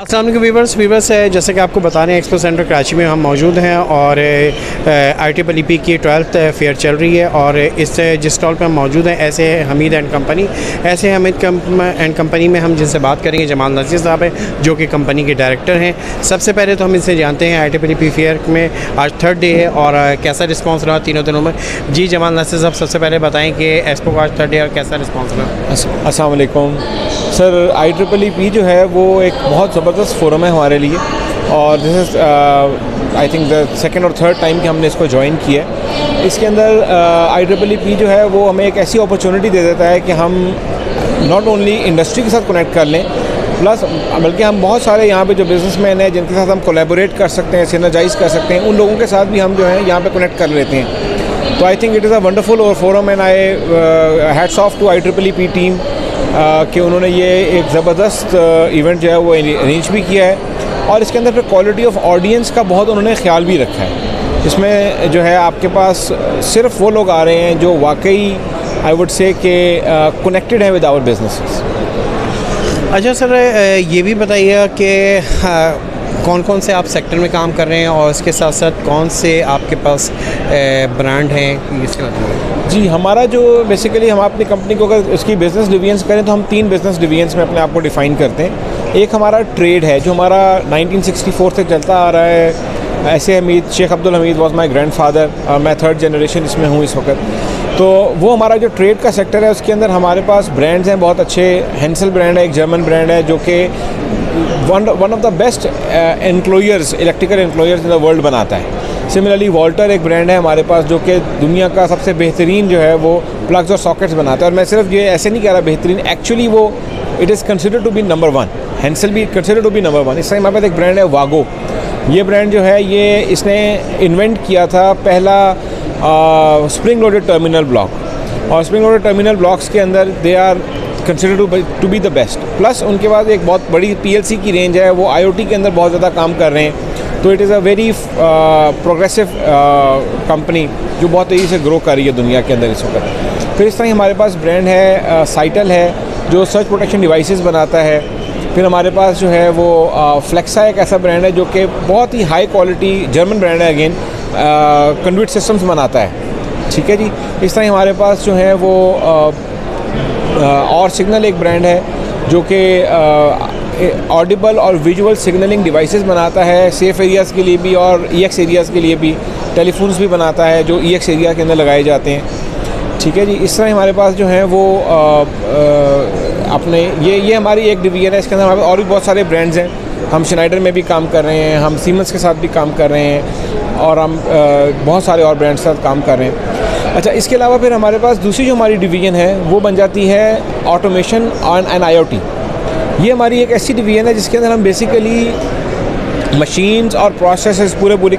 अस्सलाम वालेकुम वीवर्स जैसे कि आपको बता रहे हैं एक्सपो सेंटर कराची में हम मौजूद हैं और IEEE की 12th फेयर चल रही है और जिस स्टॉल पर हम मौजूद हैं ऐसे Hamid and company and company में हम जिनसे बात करेंगे जमाल नज़ीर साहब हैं जो कि कंपनी के डायरेक्टर हैं। सबसे पहले तो हम इनसे जानते हैं IEEE फेयर में आज 3rd डे है और कैसा रिस्पॉन्स रहा तीनों दिनों में। जी जमाल नज़ीर साहब सबसे पहले बताएँ कि एक्सपो का आज 3rd डे और कैसा रिस्पॉन्स रहा। अस्सलाम वालेकुम सर, IEEE जो है वो एक बहुत ज़बरदस्त फोरम है हमारे लिए और this is I think the second और थर्ड टाइम कि हमने इसको ज्वाइन किया है। इसके अंदर IEEE जो है वो हमें एक ऐसी अपॉर्चुनिटी दे देता है कि हम नॉट ओनली इंडस्ट्री के साथ कनेक्ट कर लें प्लस बल्कि हम बहुत सारे यहाँ पे जो बिजनेसमैन हैं जिनके साथ हम कोलैबोरेट कर सकते हैं, सिनर्जाइज कर सकते हैं, उन लोगों के साथ भी हम जो है यहाँ पे कनेक्ट कर लेते हैं। तो I think it is a wonderful और forum and I hats off to IEEE team कि उन्होंने ये एक ज़बरदस्त इवेंट जो है वो अरेंज भी किया है और इसके अंदर फिर क्वालिटी ऑफ ऑडियंस का बहुत उन्होंने ख्याल भी रखा है। इसमें जो है आपके पास सिर्फ वो लोग आ रहे हैं जो वाकई आई वुड से कि कनेक्टेड हैं विद आवर बिजनेसेस। अच्छा सर ये भी बताइए कि कौन कौन से आप सेक्टर में काम कर रहे हैं और इसके साथ साथ कौन से आपके पास ब्रांड हैं इसके बारे। जी हमारा जो बेसिकली हम अपनी कंपनी को अगर उसकी बिज़नेस डिवीजन्स करें तो हम 3 बिज़नेस डिवीजन्स में अपने आप को डिफ़ाइन करते हैं। एक हमारा ट्रेड है जो हमारा 1964 से चलता आ रहा है। ऐसे Hameed Shaikh Abdul Hameed was my grandfather और मैं 3rd जनरेशन इसमें हूँ इस वक्त। तो वो हमारा जो ट्रेड का सेक्टर है उसके अंदर हमारे पास ब्रांड्स हैं बहुत अच्छे। हेंसल ब्रांड है, एक जर्मन ब्रांड है जो कि one of the best enclosures electrical enclosures in the world बनाता है। सिमिलरली वॉल्टर एक ब्रांड है हमारे पास जो कि दुनिया का सबसे बेहतरीन जो है वो प्लग्स और सॉकेट्स बनाता है। और मैं सिर्फ ये ऐसे नहीं कह रहा बेहतरीन, एक्चुअली वो it is considered to be number 1। Hensel भी कंसिडर्ड टू बी नंबर 1। इस टाइम हमारे पास एक ब्रांड है वागो। ये ब्रांड जो है ये इसने इन्वेंट किया था पहला स्प्रिंग लोडेड टर्मिनल ब्लॉक और स्प्रिंग लोडेड टर्मिनल ब्लॉक्स के अंदर they are considered to be the best. Plus उनके बाद एक बहुत बड़ी PLC की रेंज है, वो IoT के अंदर बहुत ज़्यादा काम कर रहे हैं। तो it is a very progressive company जो बहुत तेज़ी से ग्रो कर रही है दुनिया के अंदर इस वक्त। फिर इस तरह हमारे पास ब्रांड है साइटल है जो सर्च प्रोटेक्शन डिवाइसेस बनाता है। फिर हमारे पास जो है वो फ्लेक्सा एक ऐसा ब्रांड है जो कि बहुत ही हाई क्वालिटी जर्मन ब्रांड है, अगेन कंडुइट सिस्टम्स बनाता है। ठीक है जी। इस तरह हमारे पास जो है वो और सिग्नल एक ब्रांड है जो कि ऑडिबल और विजुअल सिग्नलिंग डिवाइसेस बनाता है सेफ़ एरियाज़ के लिए भी और EX एरियाज़ के लिए भी। टेलीफोन्स भी बनाता है जो EX एरिया के अंदर लगाए जाते हैं। ठीक है जी। इस तरह हमारे पास जो है वो अपने ये हमारी एक डिवीजन है। इसके अंदर हमारे और भी बहुत सारे ब्रांड्स हैं। हम श्नाइडर में भी काम कर रहे हैं, हम सीमेंस के साथ भी काम कर रहे हैं और हम बहुत सारे और ब्रांड्स के साथ काम कर रहे हैं। अच्छा, इसके अलावा फिर हमारे पास दूसरी जो हमारी डिवीज़न है वो बन जाती है ऑटोमेशन एंड IoT। ये हमारी एक ऐसी डिवीज़न है जिसके अंदर हम बेसिकली मशीन्स और प्रोसेसेस पूरी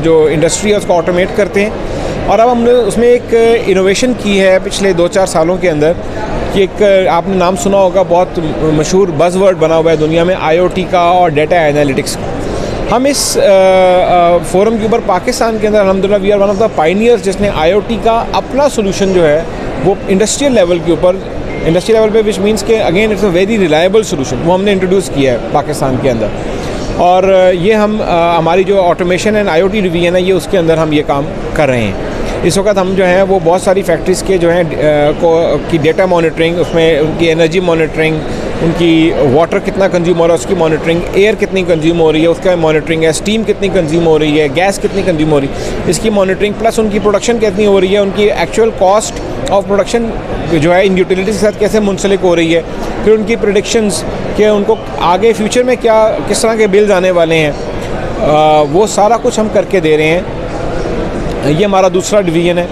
जो इंडस्ट्री है उसको ऑटोमेट करते हैं। और अब हमने उसमें एक इनोवेशन की है पिछले 2-4 सालों के अंदर कि एक आपने नाम सुना होगा, बहुत मशहूर बज़वर्ड बना हुआ है दुनिया में IoT का और डेटा एनालिटिक्स का। हम इस फोरम के ऊपर पाकिस्तान के अंदर अल्हम्दुलिल्लाह we are one of the pioneers जिसने IoT का अपना सोल्यूशन जो है वो इंडस्ट्रियल लेवल के ऊपर इंडस्ट्रियल लेवल पे विच मीन्स के again it's a very reliable solution वो हमने इंट्रोड्यूस किया है पाकिस्तान के अंदर। और ये हम हमारी जो ऑटोमेशन एंड IoT डिवीजन है ये उसके अंदर हम ये काम कर रहे हैं। इस वक्त हम जो हैं वो बहुत सारी फैक्ट्रीज़ के जो हैं की डेटा मॉनिटरिंग, उसमें उनकी एनर्जी मॉनिटरिंग, उनकी वाटर कितना कंज्यूम हो रहा है उसकी मॉनिटरिंग, एयर कितनी कंज्यूम हो रही है उसका मॉनिटरिंग है, स्टीम कितनी कंज्यूम हो रही है, गैस कितनी कंज्यूम हो रही है इसकी मॉनिटरिंग, प्लस उनकी प्रोडक्शन कितनी हो रही है, उनकी एक्चुअल कॉस्ट ऑफ प्रोडक्शन जो है इन यूटिलिटीज़ के साथ कैसे मुंसलिक हो रही है, फिर उनकी प्रेडिक्शंस कि उनको आगे फ्यूचर में क्या किस तरह के बिल्स आने वाले हैं, वो सारा कुछ हम करके दे रहे हैं। ये हमारा दूसरा डिवीज़न है।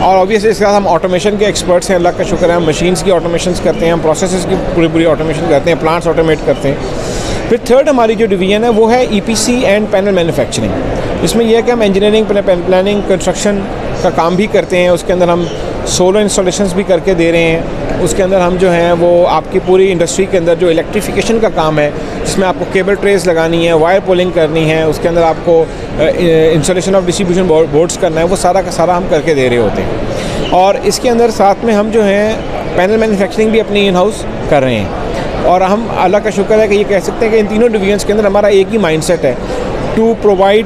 और ऑब्वियसली इसके साथ हम ऑटोमेशन के एक्सपर्ट्स हैं, अल्लाह का शुक्र है। हम मशीन्स की ऑटोमेशंस करते हैं, हम प्रोसेसेस की पूरी ऑटोमेशन करते हैं, प्लांट्स ऑटोमेट करते हैं। फिर थर्ड हमारी जो डिवीज़न है वो है EPC एंड पैनल मैन्युफैक्चरिंग। इसमें यह है कि हम इंजीनियरिंग, प्लानिंग, कंस्ट्रक्शन का काम भी करते हैं। उसके अंदर हम सोलर इंस्टॉलेशंस भी करके दे रहे हैं। उसके अंदर हम जो हैं वो आपकी पूरी इंडस्ट्री के अंदर जो इलेक्ट्रिफिकेशन का काम है जिसमें आपको केबल ट्रेस लगानी है, वायर पुलिंग करनी है, उसके अंदर आपको इंस्टॉलेशन ऑफ डिस्ट्रीब्यूशन बोर्ड्स करना है, वो सारा का सारा हम करके दे रहे होते हैं। और इसके अंदर साथ में हम जो हैं पैनल मैन्युफैक्चरिंग भी अपनी इन हाउस कर रहे हैं। और हम अल्लाह का शुक्र है कि ये कह सकते हैं कि इन तीनों डिवीजन्स के अंदर हमारा एक ही माइंडसेट है, to provide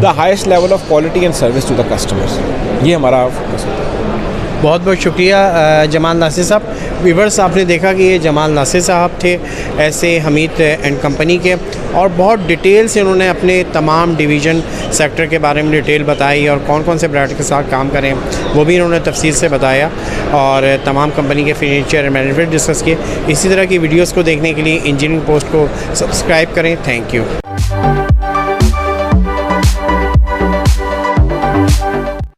the highest level of quality and service to the customers. ये हमारा फोकस होता है। बहुत बहुत शुक्रिया जमाल नासिर साहब। व्यूअर्स, आपने देखा कि ये जमाल नासिर साहब थे ऐसे हमीद एंड कंपनी के, और बहुत डिटेल से उन्होंने अपने तमाम डिवीज़न सेक्टर के बारे में डिटेल बताई और कौन कौन से ब्रांड के साथ काम करें वो भी इन्होंने तफसील से बताया, और तमाम कंपनी के फीचर एंड बेनिफिट डिस्कस किए। इसी तरह की वीडियोज़ को देखने के लिए इंजीनियरिंग पोस्ट को सब्सक्राइब करें। Thank you.